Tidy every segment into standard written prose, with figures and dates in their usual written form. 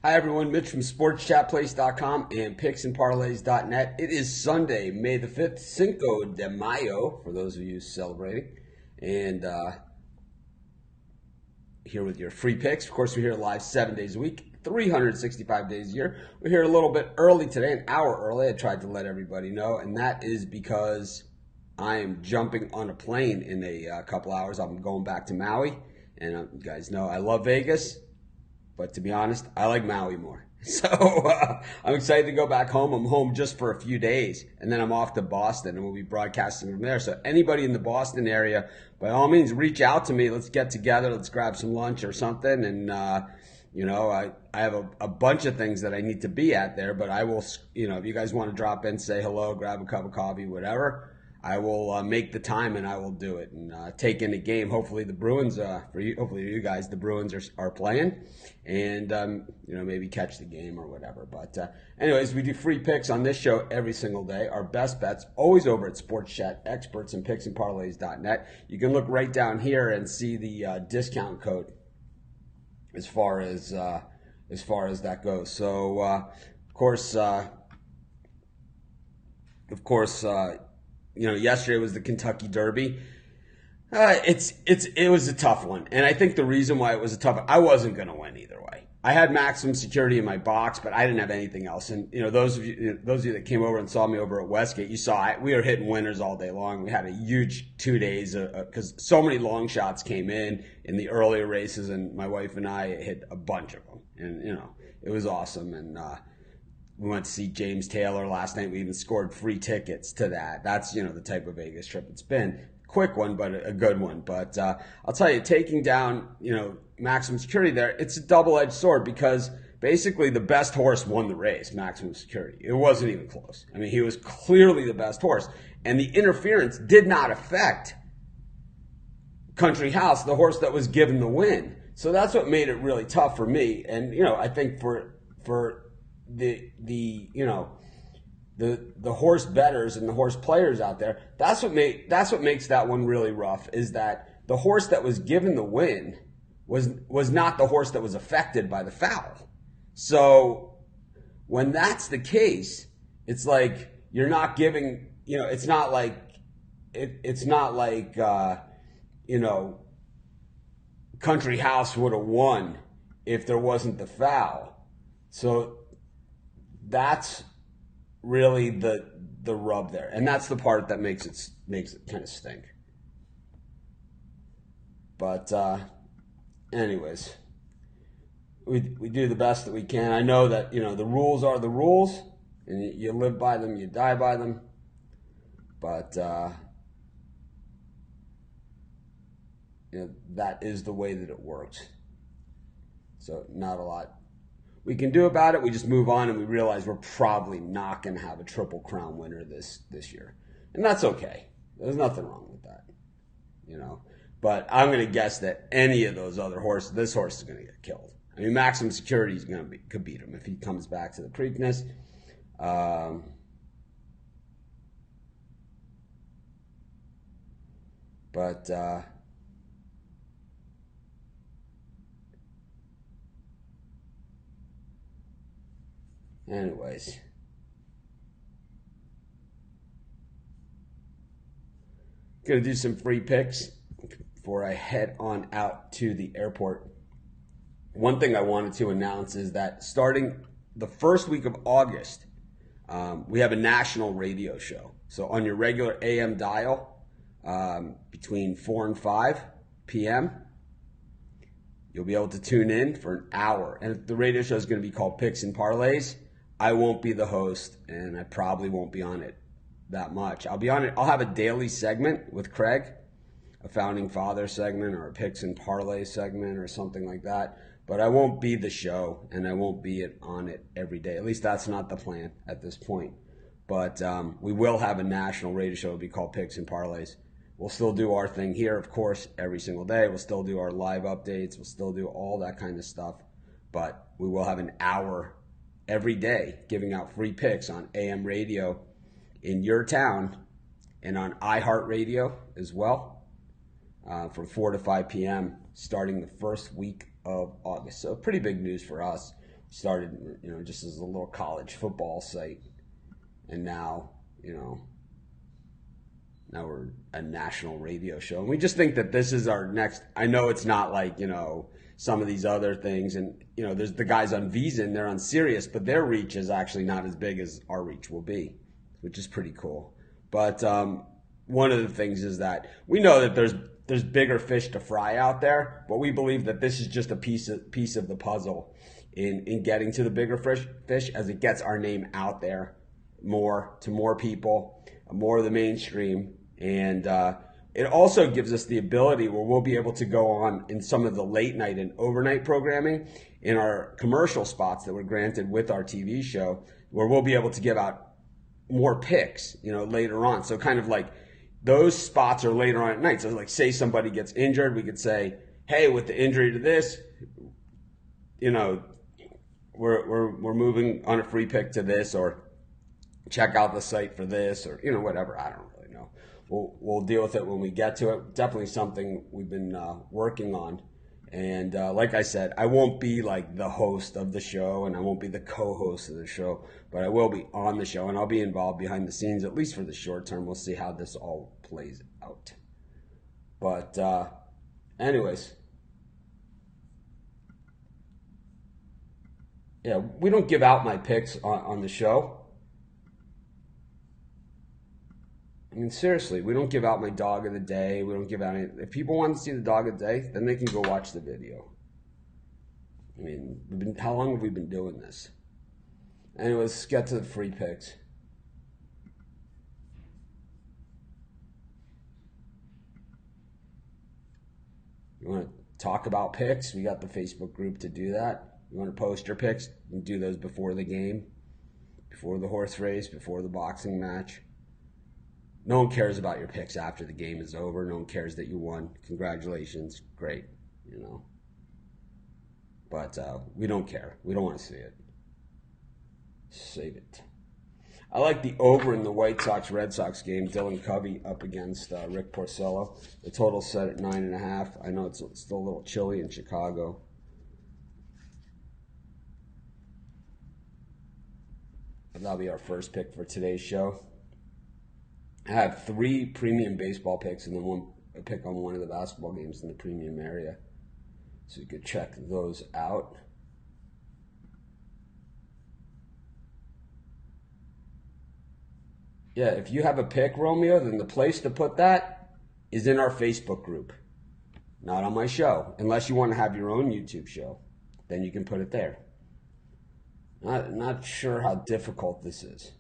Hi everyone, Mitch from sportschatplace.com and picksandparlays.net. It is Sunday, May the 5th, Cinco de Mayo, for those of you celebrating. And here with your free picks. Of course, we're here live 7 days a week, 365 days a year. We're here a little bit early today, an hour early. I tried to let everybody know, and that is because I am jumping on a plane in a couple hours. I'm going back to Maui, and you guys know I love Vegas. But to be honest, I like Maui more. So I'm excited to go back home. I'm home just for a few days, and then I'm off to Boston, and we'll be broadcasting from there. So anybody in the Boston area, by all means, reach out to me. Let's get together. Let's grab some lunch or something. And, I have a bunch of things that I need to be at there, but I will, if you guys want to drop in, say hello, grab a cup of coffee, whatever, I will make the time and I will do it and take in a game. Hopefully the Bruins, hopefully you guys, the Bruins are playing, and maybe catch the game or whatever. But anyways, we do free picks on this show every single day. Our best bets always over at Sports Chat, experts in picksandparlays.net. You can look right down here and see the discount code as far as that goes. So of course. Yesterday was the Kentucky Derby. It was a tough one, and I think the reason why it was a tough one, I wasn't going to win either way. I had maximum security in my box, but I didn't have anything else. And those of you that came over and saw me over at Westgate, you saw we were hitting winners all day long. We had a huge 2 days because so many long shots came in the earlier races, and my wife and I hit a bunch of them, and it was awesome. And we went to see James Taylor last night. We even scored free tickets to that. That's, the type of Vegas trip it's been. Quick one, but a good one. But I'll tell you, taking down, maximum security there, it's a double-edged sword because basically the best horse won the race, maximum security. It wasn't even close. I mean, he was clearly the best horse. And the interference did not affect Country House, the horse that was given the win. So that's what made it really tough for me. And, I think for the horse bettors and the horse players out there, that's what makes that one really rough, is that the horse that was given the win was not the horse that was affected by the foul. So when that's the case, it's like you're not giving, it's not like Country House would have won if there wasn't the foul. So that's really the rub there, and that's the part that makes it kind of stink. But anyways, we do the best that we can. I know that the rules are the rules, and you live by them, you die by them. But that is the way that it works. So not a lot we can do about it. We just move on, and we realize we're probably not going to have a Triple Crown winner this year. And that's okay. There's nothing wrong with that, But I'm going to guess that any of those other horses, this horse is going to get killed. I mean, maximum security is could beat him if he comes back to the Preakness. Anyways, gonna do some free picks before I head on out to the airport. One thing I wanted to announce is that starting the first week of August, we have a national radio show. So on your regular AM dial, between 4 and 5 p.m., you'll be able to tune in for an hour. And the radio show is going to be called Picks and Parlays. I won't be the host, and I probably won't be on it that much. I'll be on it. I'll have a daily segment with Craig, a Founding Father segment or a Picks and Parlay segment or something like that. But I won't be the show, and I won't be on it every day. At least that's not the plan at this point. But we will have a national radio show. It'll be called Picks and Parlays. We'll still do our thing here, of course, every single day. We'll still do our live updates. We'll still do all that kind of stuff. But we will have an hour every day giving out free picks on AM radio in your town and on iHeartRadio as well from 4 to 5 p.m. starting the first week of August. So pretty big news for us. Started, just as a little college football site, and now, now we're a national radio show. And we just think that this is our next. I know it's not like, some of these other things. And, there's the guys on VSiN, they're on Sirius, but their reach is actually not as big as our reach will be, which is pretty cool. But one of the things is that we know that there's bigger fish to fry out there, but we believe that this is just a piece of the puzzle in getting to the bigger fish as it gets our name out there more to more people, more of the mainstream. And it also gives us the ability where we'll be able to go on in some of the late night and overnight programming in our commercial spots that we're granted with our TV show, where we'll be able to give out more picks, later on. So kind of like those spots are later on at night. So like, say somebody gets injured, we could say, hey, with the injury to this, we're moving on a free pick to this, or check out the site for this, or whatever. I don't really know. We'll deal with it when we get to it. Definitely something we've been working on. And like I said, I won't be like the host of the show, and I won't be the co-host of the show, but I will be on the show, and I'll be involved behind the scenes, at least for the short term. We'll see how this all plays out. But anyways, yeah, we don't give out my picks on the show. I mean, seriously, we don't give out my dog of the day. We don't give out any. If people want to see the dog of the day, then they can go watch the video. I mean, how long have we been doing this? Anyways, let's get to the free picks. You want to talk about picks? We got the Facebook group to do that. You want to post your picks? You can do those before the game, before the horse race, before the boxing match. No one cares about your picks after the game is over. No one cares that you won. Congratulations. Great, But we don't care. We don't want to see it. Save it. I like the over in the White Sox-Red Sox game. Dylan Covey up against Rick Porcello. The total's set at 9.5. I know it's still a little chilly in Chicago. But that'll be our first pick for today's show. I have 3 premium baseball picks and then a pick on one of the basketball games in the premium area. So you could check those out. Yeah, if you have a pick, Romeo, then the place to put that is in our Facebook group. Not on my show. Unless you want to have your own YouTube show. Then you can put it there. Not sure how difficult this is.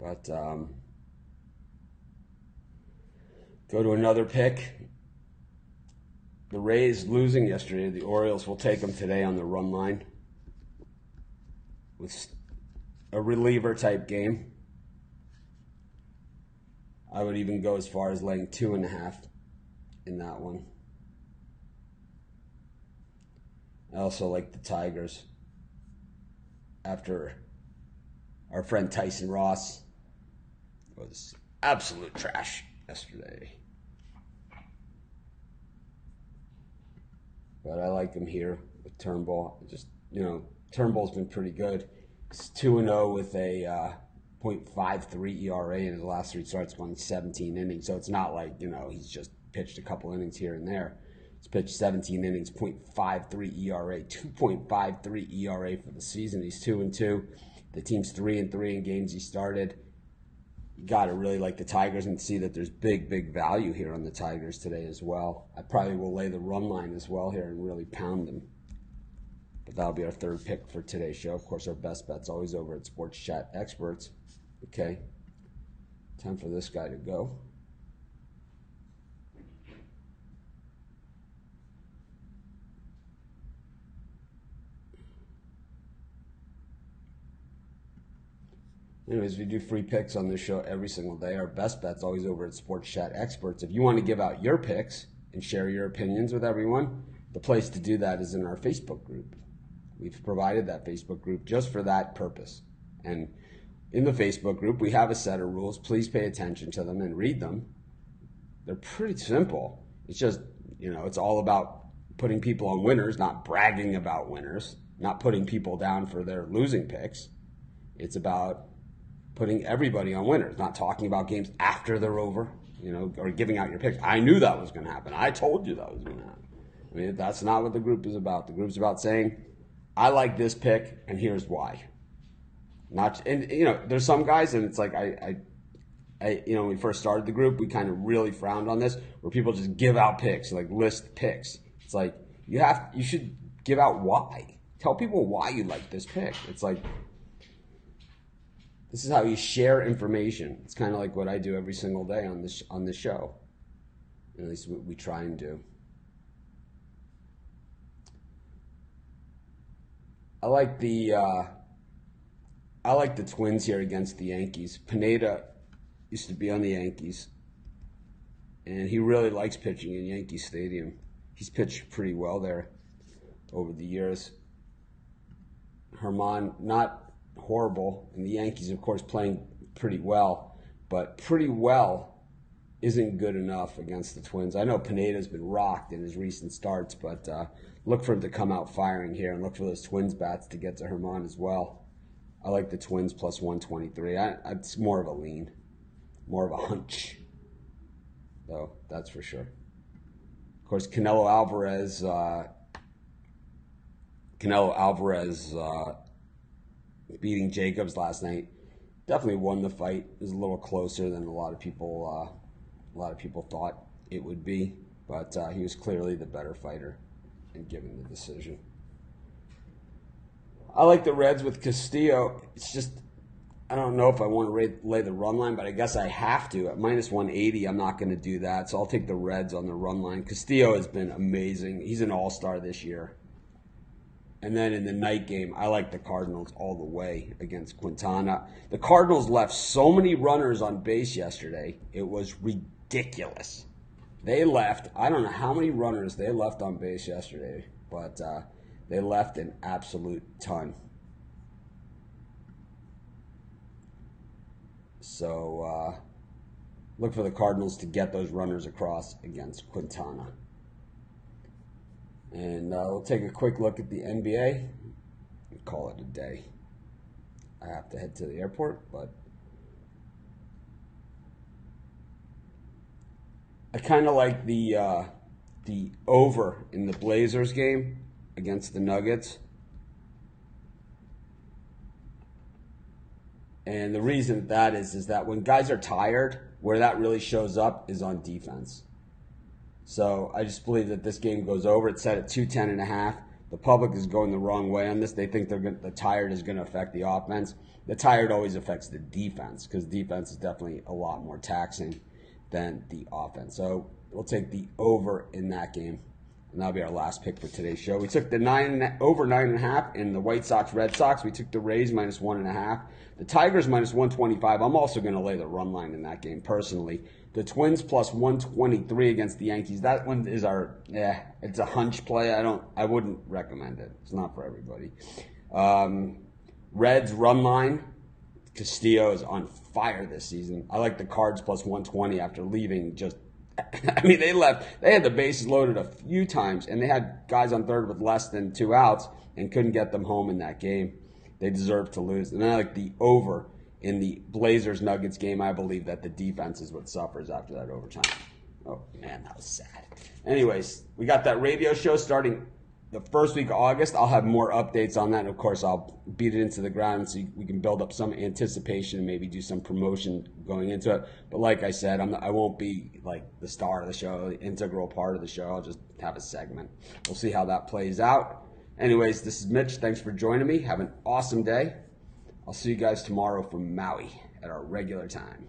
But go to another pick. The Rays losing yesterday. The Orioles will take them today on the run line with a reliever type game. I would even go as far as laying 2.5 in that one. I also like the Tigers after our friend Tyson Ross was absolute trash yesterday. But I like him here with Turnbull. Just, Turnbull's been pretty good. He's 2-0 with a .53 ERA in his last 3 starts, going 17 innings. So it's not like, he's just pitched a couple innings here and there. He's pitched 17 innings, .53 ERA, 2.53 ERA for the season. He's 2-2. The team's 3-3 in games he started. You got to really like the Tigers and see that there's big value here on the Tigers today as well. I probably will lay the run line as well here and really pound them. But that'll be our third pick for today's show. Of course, our best bet's always over at Sports Chat Experts. Okay, time for this guy to go. Anyways, we do free picks on this show every single day. Our best bet's always over at Sports Chat Experts. If you want to give out your picks and share your opinions with everyone, the place to do that is in our Facebook group. We've provided that Facebook group just for that purpose. And in the Facebook group, we have a set of rules. Please pay attention to them and read them. They're pretty simple. It's just, it's all about putting people on winners, not bragging about winners, not putting people down for their losing picks. It's about putting everybody on winners, not talking about games after they're over, or giving out your picks. I knew that was going to happen. I told you that was going to happen. I mean, that's not what the group is about. The group's about saying, I like this pick, and here's why. There's some guys, and it's like when we first started the group, we kind of really frowned on this, where people just give out picks, like list picks. It's like you should give out why. Tell people why you like this pick. It's like, this is how you share information. It's kind of like what I do every single day on this show. At least what we try and do. I like the Twins here against the Yankees. Pineda used to be on the Yankees, and he really likes pitching in Yankee Stadium. He's pitched pretty well there over the years. Herman, not horrible, and the Yankees, of course, playing pretty well, but pretty well isn't good enough against the Twins. I know Pineda's been rocked in his recent starts, but look for him to come out firing here, and look for those Twins bats to get to Herman as well. I like the Twins plus 123. It's more of a lean, more of a hunch, though, that's for sure. Of course, Canelo Alvarez beating Jacobs last night definitely won the fight. It was a little closer than a lot of people thought it would be, but he was clearly the better fighter in giving the decision. I like the Reds with Castillo. It's just, I don't know if I want to lay the run line, but I guess I have to. At minus 180, I'm not going to do that, so I'll take the Reds on the run line. Castillo has been amazing. He's an all-star this year. And then in the night game, I like the Cardinals all the way against Quintana. The Cardinals left so many runners on base yesterday. It was ridiculous. They left, I don't know how many runners they left on base yesterday, but they left an absolute ton. So look for the Cardinals to get those runners across against Quintana. And we'll take a quick look at the NBA and call it a day. I have to head to the airport, but I kind of like the over in the Blazers game against the Nuggets. And the reason that is that when guys are tired, where that really shows up is on defense. So I just believe that this game goes over. It's set at 210.5. The public is going the wrong way on this. They think the tired is going to affect the offense. The tired always affects the defense, because defense is definitely a lot more taxing than the offense. So we'll take the over in that game, and that'll be our last pick for today's show. We took the over 9.5 in the White Sox Red Sox. We took the Rays minus 1.5. The Tigers minus 125. I'm also going to lay the run line in that game personally. The Twins plus 123 against the Yankees. That one is it's a hunch play. I wouldn't recommend it. It's not for everybody. Reds run line. Castillo is on fire this season. I like the Cards plus 120 after leaving just, they left. They had the bases loaded a few times, and they had guys on third with less than 2 outs and couldn't get them home in that game. They deserved to lose. And I like the over in the Blazers-Nuggets game. I believe that the defense is what suffers after that overtime. Oh, man, that was sad. Anyways, we got that radio show starting the first week of August. I'll have more updates on that. And, of course, I'll beat it into the ground so we can build up some anticipation and maybe do some promotion going into it. But like I said, I won't be like the star of the show, the integral part of the show. I'll just have a segment. We'll see how that plays out. Anyways, this is Mitch. Thanks for joining me. Have an awesome day. I'll see you guys tomorrow from Maui at our regular time.